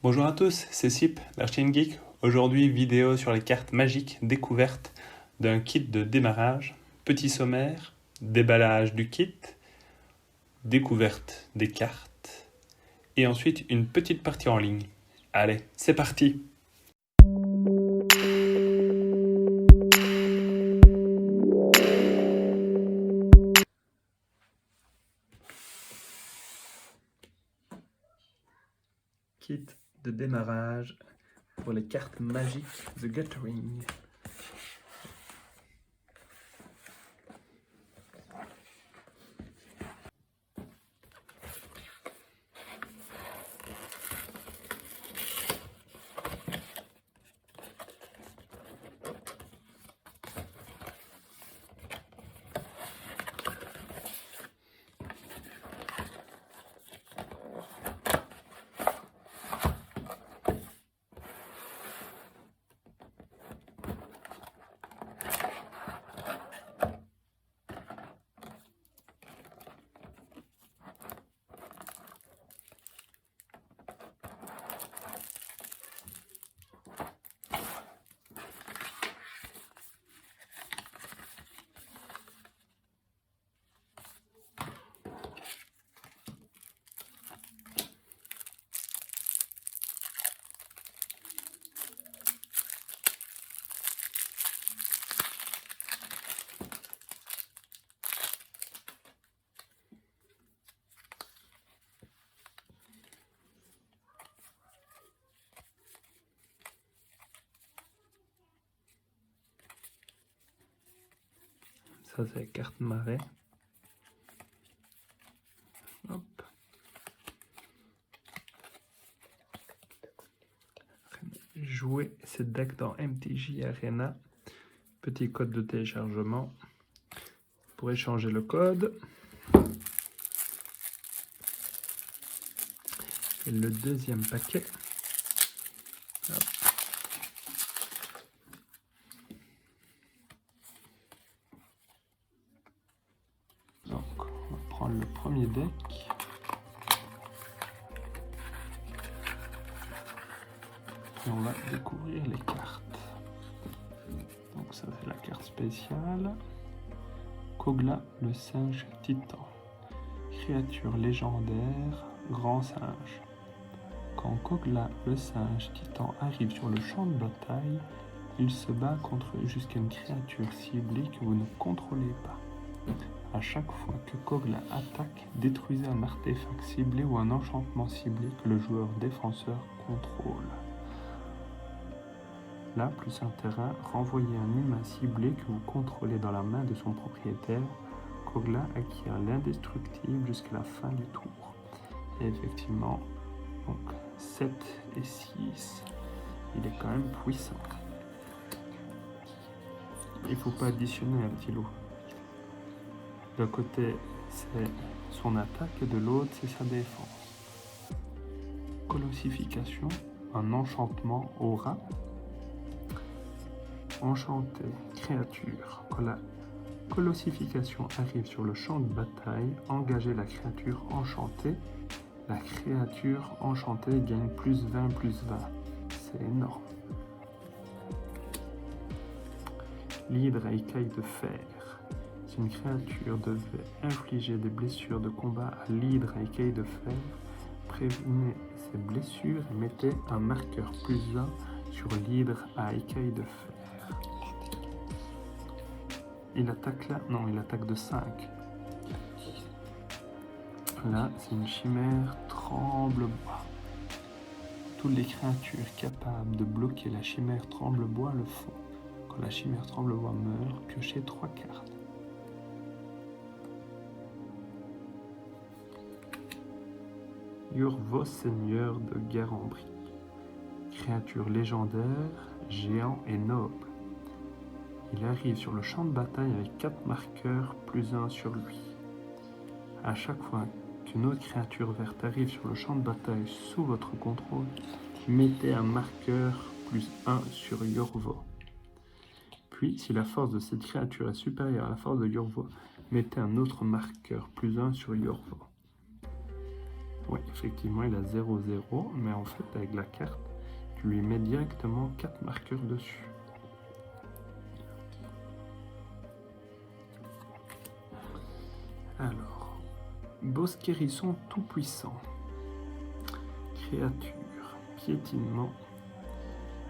Bonjour à tous, c'est Sip, l'Archain Geek. Aujourd'hui, vidéo sur les cartes magiques découvertes d'un kit de démarrage. Petit sommaire, déballage du kit, découverte des cartes, et ensuite une petite partie en ligne. Allez, c'est parti! Kit de démarrage pour les cartes magiques The Gathering. Ça, c'est la carte marée. Hop. Jouer ce deck dans MTJ Arena. Petit code de téléchargement. Pour échanger le code. Et le deuxième paquet. Hop. Donc, on va prendre le premier deck. Et on va découvrir les cartes. Donc ça c'est la carte spéciale. Kogla, le singe titan. Créature légendaire, grand singe. Quand Kogla, le singe titan, arrive sur le champ de bataille, il se bat contre jusqu'à une créature ciblée que vous ne contrôlez pas. À chaque fois que Kogla attaque, détruisez un artefact ciblé ou un enchantement ciblé que le joueur défenseur contrôle. Là, plus un terrain, renvoyez un humain ciblé que vous contrôlez dans la main de son propriétaire. Kogla acquiert l'indestructible jusqu'à la fin du tour. Et effectivement, donc 7 et 6, il est quand même puissant. Il ne faut pas additionner un petit lot. D'un côté, c'est son attaque et de l'autre, c'est sa défense. Colossification, un enchantement aura. Enchanté, créature. Quand la colossification arrive sur le champ de bataille, engagez la créature enchantée. La créature enchantée gagne plus 20, plus 20. C'est énorme. L'hydre à écailles de fer. Si une créature devait infliger des blessures de combat à l'hydre à écailles de fer, prévenez ces blessures et mettez un marqueur plus 1 sur l'hydre à écailles de fer. Il attaque là? Non, il attaque de 5. Là, c'est une chimère tremble-bois. Toutes les créatures capables de bloquer la chimère tremble-bois le font. Quand la chimère tremble-bois meurt, piochez 3 cartes. Yurvo, seigneur de Garambri. Créature légendaire, géant et noble. Il arrive sur le champ de bataille avec 4 marqueurs, plus 1 sur lui. À chaque fois qu'une autre créature verte arrive sur le champ de bataille sous votre contrôle, mettez un marqueur, plus 1 sur Yorvo. Puis, si la force de cette créature est supérieure à la force de Yorvo, mettez un autre marqueur, plus 1 sur Yorvo. Oui, effectivement, il a 0-0, mais en fait, avec la carte, tu lui mets directement 4 marqueurs dessus. Alors, Bosquérisson tout-puissant. Créature, piétinement.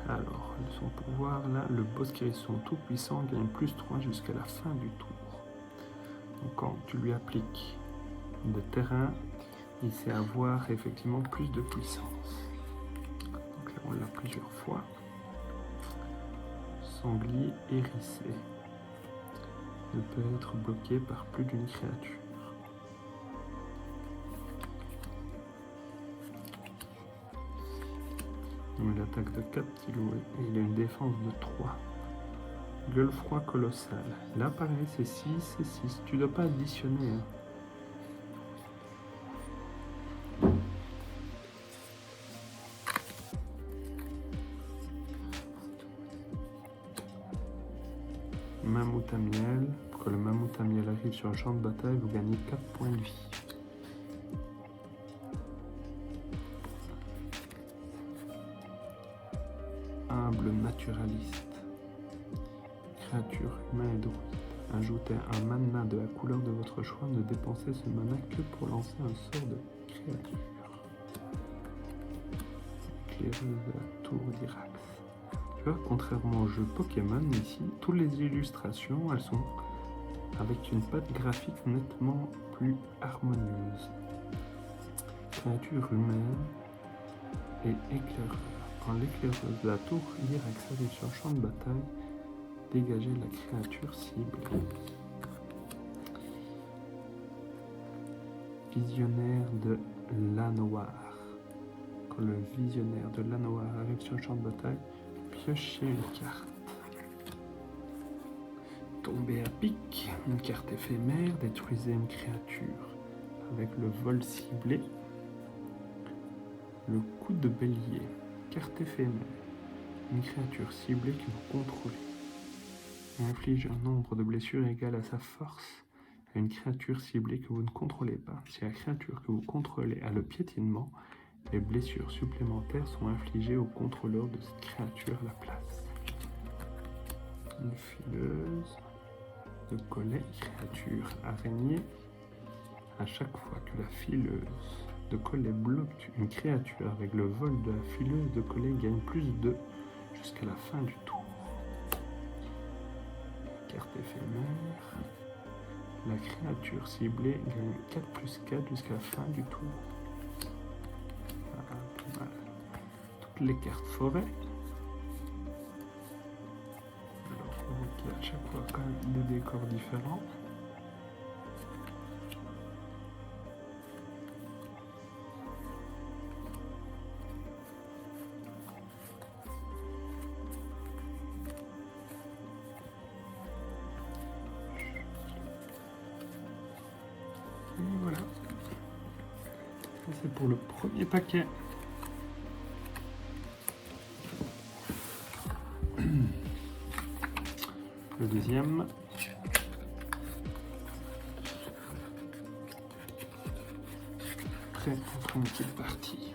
Alors, son pouvoir, là, le Bosquérisson tout-puissant gagne +3 jusqu'à la fin du tour. Donc, quand tu lui appliques de terrain, il sait avoir effectivement plus de puissance. Donc là, on l'a plusieurs fois. Sanglier hérissé ne peut être bloqué par plus d'une créature. Il attaque de 4 kg et il a une défense de 3. Gueule froid colossal. Là pareil, c'est 6 et 6. Tu ne dois pas additionner. Hein. Mammouth à miel. Pour que le mammouth à miel arrive sur un champ de bataille, vous gagnez 4 points de vie. Humble naturaliste. Créature humaine et druide. Ajoutez un mana de la couleur de votre choix. Ne dépensez ce mana que pour lancer un sort de créature. Éclaireuse de la tour d'Irax. Tu vois, contrairement au jeu Pokémon, ici, toutes les illustrations, elles sont avec une patte graphique nettement plus harmonieuse. Créature humaine et éclaireur. Quand l'éclaireuse de la tour d'Irax arrive sur le champ de bataille, dégagez la créature cible. Visionnaire de l'Anoir. Quand le visionnaire de l'Anoir arrive sur le champ de bataille, piochez une carte. Tombez à pic, une carte éphémère, détruisez une créature. Avec le vol ciblé, le coup de bélier, carte éphémère, une créature ciblée que vous contrôlez. Inflige un nombre de blessures égal à sa force à une créature ciblée que vous ne contrôlez pas. Si la créature que vous contrôlez a le piétinement, les blessures supplémentaires sont infligées au contrôleur de cette créature à la place. Une fileuse de collet, créature araignée. À chaque fois que la fileuse de collet bloque une créature avec le vol de la fileuse de collet, gagne +2 jusqu'à la fin du tour. Carte éphémère. La créature ciblée gagne 4+4 jusqu'à la fin du tour. Voilà. Toutes les cartes forêt. Alors, il y a à chaque fois quand même des décors différents. Et voilà. Ça, c'est pour le premier paquet. Le deuxième. Prêt pour une petite partie.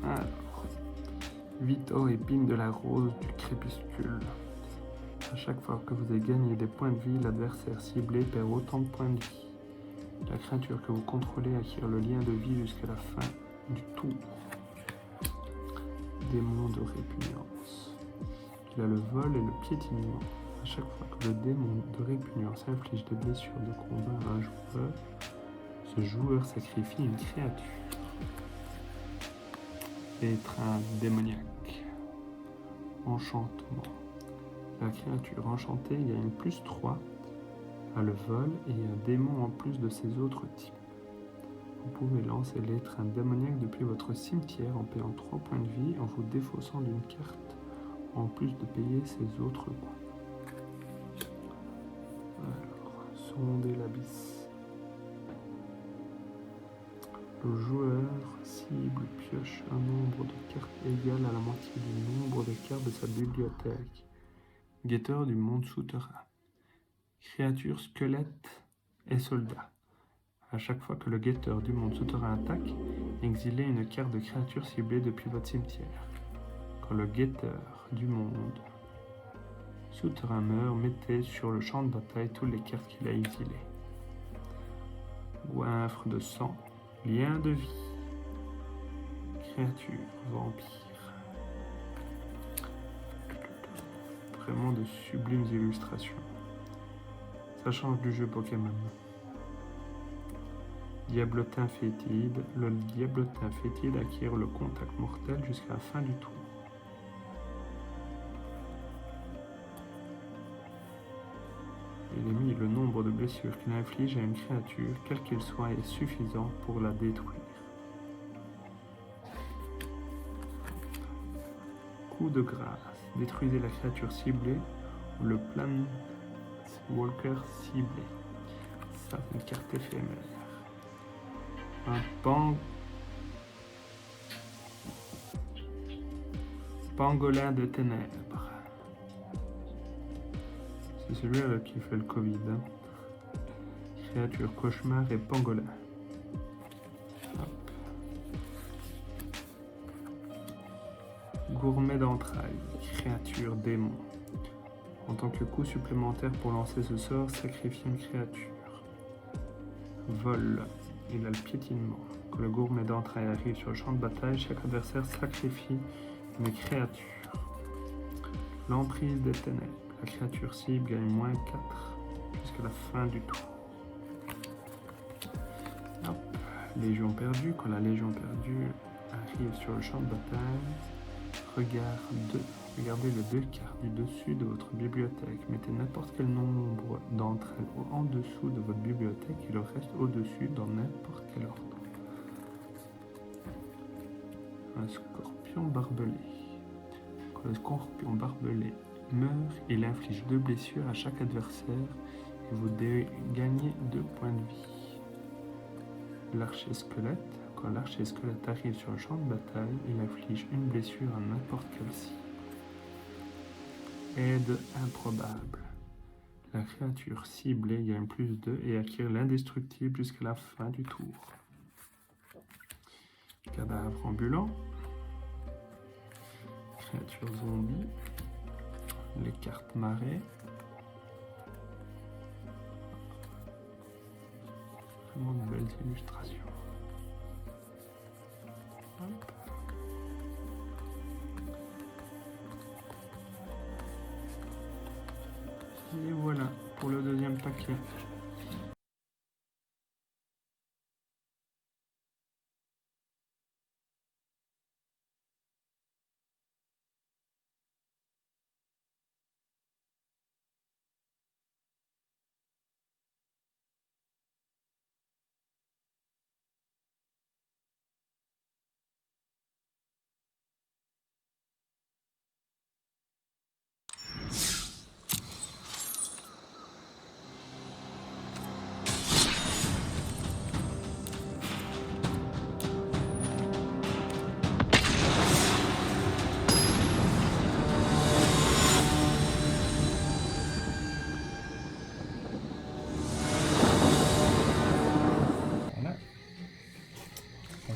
Alors, Vito, épine de la rose du crépuscule. À chaque fois que vous avez gagné des points de vie, l'adversaire ciblé perd autant de points de vie. La créature que vous contrôlez acquiert le lien de vie jusqu'à la fin du tour. Démon de répugnance. Il a le vol et le piétinement. À chaque fois que le démon de répugnance inflige des blessures de combat à un joueur, ce joueur sacrifie une créature. Étreinte démoniaque. Enchantement. La créature enchantée gagne +3 à le vol et un démon en plus de ses autres types. Vous pouvez lancer l'étreinte démoniaque depuis votre cimetière en payant 3 points de vie en vous défaussant d'une carte, en plus de payer ses autres coups. Alors, sonder l'abysse. Le joueur cible pioche un nombre de cartes égal à la moitié du nombre de cartes de sa bibliothèque. Guetteur du monde souterrain. Créatures, squelettes et soldats. À chaque fois que le guetteur du monde souterrain attaque, exilez une carte de créature ciblée depuis votre cimetière. Quand le guetteur du monde souterrain meurt, mettez sur le champ de bataille toutes les cartes qu'il a exilées. Goinfre de sang, lien de vie, créature, vampire. Vraiment de sublimes illustrations. Ça change du jeu Pokémon. Diablotin fétide. Le diablotin fétide acquiert le contact mortel jusqu'à la fin du tour. Il est mis le nombre de blessures qu'il inflige à une créature, quel qu'il soit, est suffisant pour la détruire. Coup de grâce. Détruisez la créature ciblée ou le Planeswalker ciblé. Ça, c'est une carte éphémère. Un pangolin de ténèbres. C'est celui-là qui fait le Covid. Hein. Créature cauchemar et pangolin. Hop. Gourmet d'entrailles. Créature démon. En tant que coup supplémentaire pour lancer ce sort, sacrifiez une créature. Vol. Il a le piétinement. Quand le gourmet d'entrailles arrive sur le champ de bataille, chaque adversaire sacrifie une créature. L'emprise des ténèbres. La créature cible gagne moins 4 jusqu'à la fin du tour. Hop. Légion perdue. Quand la Légion perdue arrive sur le champ de bataille, regardez les 2 cartes du dessus de votre bibliothèque. Mettez n'importe quel nombre d'entre elles en dessous de votre bibliothèque et le reste au-dessus dans n'importe quel ordre. Un scorpion barbelé. Quand le scorpion barbelé meurt, il inflige 2 blessures à chaque adversaire et vous gagnez 2 points de vie. L'archer squelette. Quand l'archer squelette arrive sur le champ de bataille, il inflige une blessure à n'importe quelle cible. Aide improbable. La créature ciblée gagne +2 et acquiert l'indestructible jusqu'à la fin du tour. Cadavre ambulant. Créature zombie. Les cartes marées. Vraiment de belles illustrations. Hop. Et voilà pour le deuxième paquet.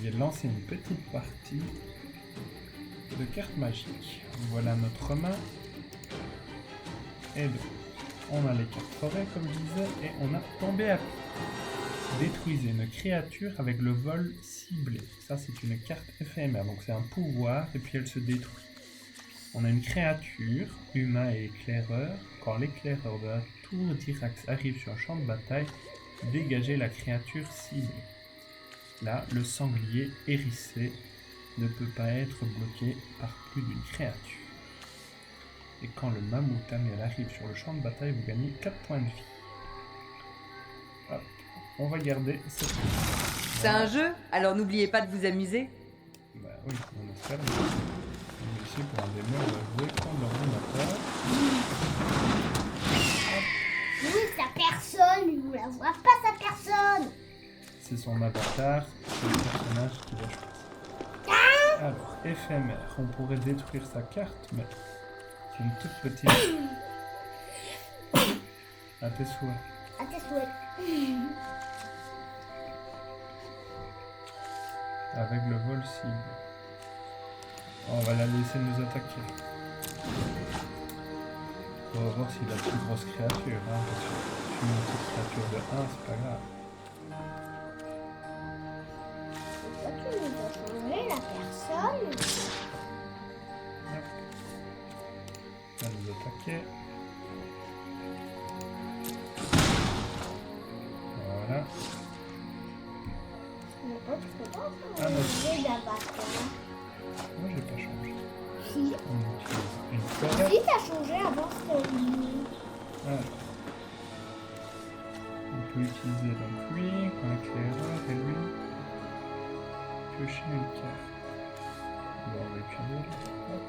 De lancer une petite partie de cartes magiques. Voilà notre main. Et on a les cartes forêt comme je disais et on a tombé à pied. Détruisez une créature avec le vol ciblé. Ça c'est une carte éphémère, donc c'est un pouvoir et puis elle se détruit. On a une créature, humain et éclaireur. Quand l'éclaireur de la tour d'Irax arrive sur un champ de bataille, dégagez la créature ciblée. Là, le sanglier hérissé ne peut pas être bloqué par plus d'une créature. Et quand le mammouth amiel arrive sur le champ de bataille, vous gagnez 4 points de vie. Hop, on va garder cette carte. C'est un jeu, alors n'oubliez pas de vous amuser. Bah oui, on espère. On est ici pour un démon, on va jouer comme l'ordinateur. Oui, sa personne, on la voit pas sa personne. C'est son avatar, c'est le personnage qui va choisir. Alors, éphémère, on pourrait détruire sa carte, mais c'est une toute petite. À tes souhaits. À tes souhaits. Avec le vol cible. On va la laisser nous attaquer. On va voir s'il a plus grosse créature. Hein, parce que tu une petite créature de 1, c'est pas grave. C'est toi qui nous as changé la personne. On va nous attaquer. Voilà. Mais pas trop tard, Ah, non. j'ai d'avatar. Moi, j'ai pas changé. Si. On utilise une forêt. Si, t'as changé avant cette ligne. Ah. On peut utiliser donc lui, un éclaireur et lui. Piocher une carte. Bon, on va utiliser lui. Hop.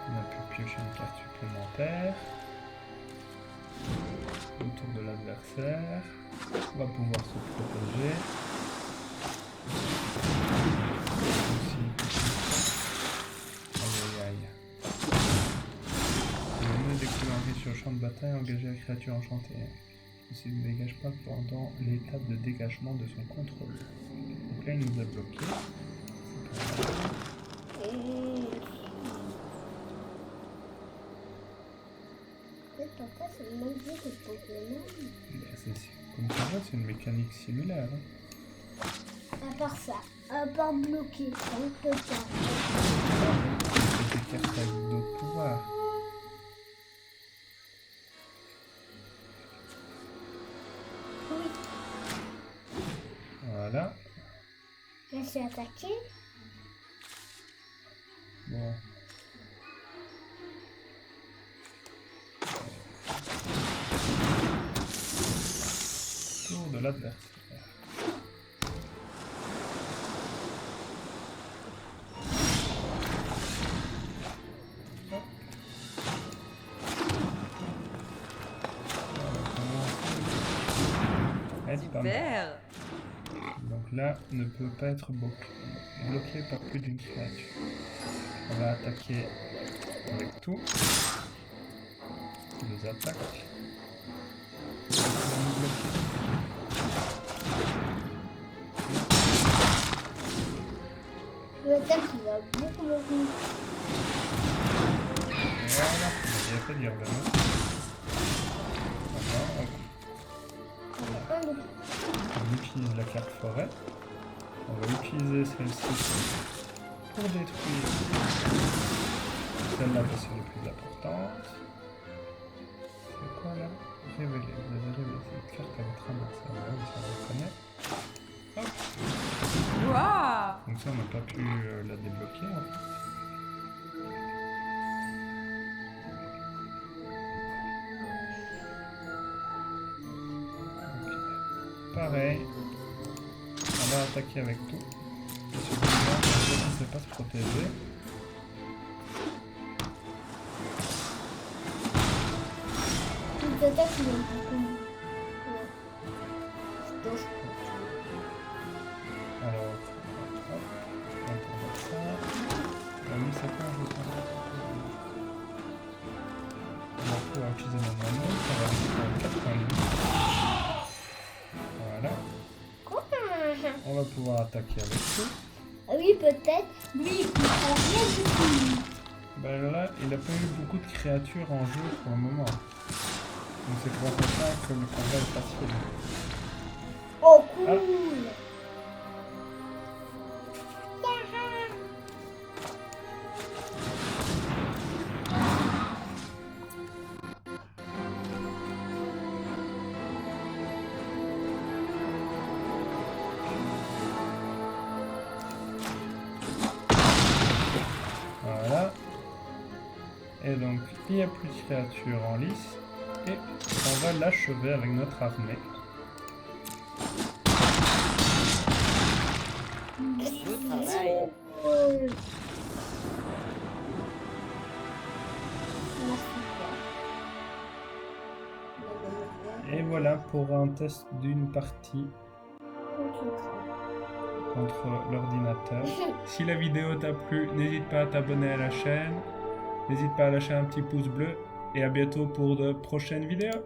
On a pu piocher une carte supplémentaire. Autour de l'adversaire. On va pouvoir se protéger. Aussi. Aïe aïe aïe. Le mot déclenché sur le champ de bataille, engager la créature enchantée. Ceci ne dégage pas pendant l'étape de dégagement de son contrôle. Donc là il nous a bloqué. Peut-être papa, c'est le même jeu que Pokémon. Comme ça, c'est une mécanique similaire. Hein. À part ça, à part bloquer, on peut pas. C'est des cartes avec d'autres pouvoirs. Oui, Voilà. je suis attaqué. Bon. Tour de l'adversaire. Super. Donc là, ne peut pas être bloqué par plus d'une créature. On va attaquer avec tout. Il nous attaque. Il va nous bloquer. L'attaque, il va beaucoup. Voilà, il a fait dire le mot. On utilise la carte forêt. On va utiliser celle-ci pour détruire celle-là parce qu'elle est plus importante. C'est quoi là? Révéler. Vous avez révélé cette carte à votre adversaire. Voilà, ça on reconnaît. Hop. Waouh. Donc ça on n'a pas pu la débloquer en fait. Pareil, on va attaquer avec tout. Et sur le bord, on ne sait pas se protéger. Toute attaque, il va beaucoup. Je touche. Alors, hop, on va ça. On va ça quand je on va pouvoir utiliser notre manon. On va récupérer 4 points de vie. Voilà. On va pouvoir attaquer avec tout. Ah oui, peut-être. Lui, il comprend rien du tout. Ben là, il n'a pas eu beaucoup de créatures en jeu pour le moment. Donc c'est pour ça que le combat est facile. Oh, cool. Ah. Voilà. Et donc, il n'y a plus de créatures en lice. Et on va l'achever avec notre armée. Beau travail. Cool. Et voilà pour un test d'une partie. Merci. contre l'ordinateur. Si la vidéo t'a plu, n'hésite pas à t'abonner à la chaîne. N'hésite pas à lâcher un petit pouce bleu. Et à bientôt pour de prochaines vidéos.